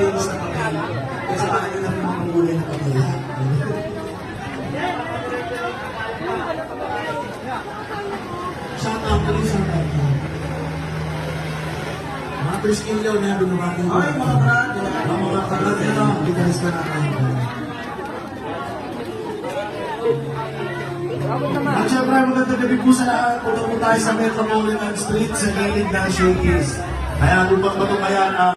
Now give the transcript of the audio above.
malinis na papel. Kasi bakit na rin mga kulay na papel. Shout out to you, shout out to you. Mga Priskin Leon na binabati ko. Ay, mga brad. Mga brad na gitaris ka natin. At syempre, magandang gabi po sa lahat. Punta po tayo sa Metropolitan Street sa gilid ng showcase. Kaya kung ba't ba ito kaya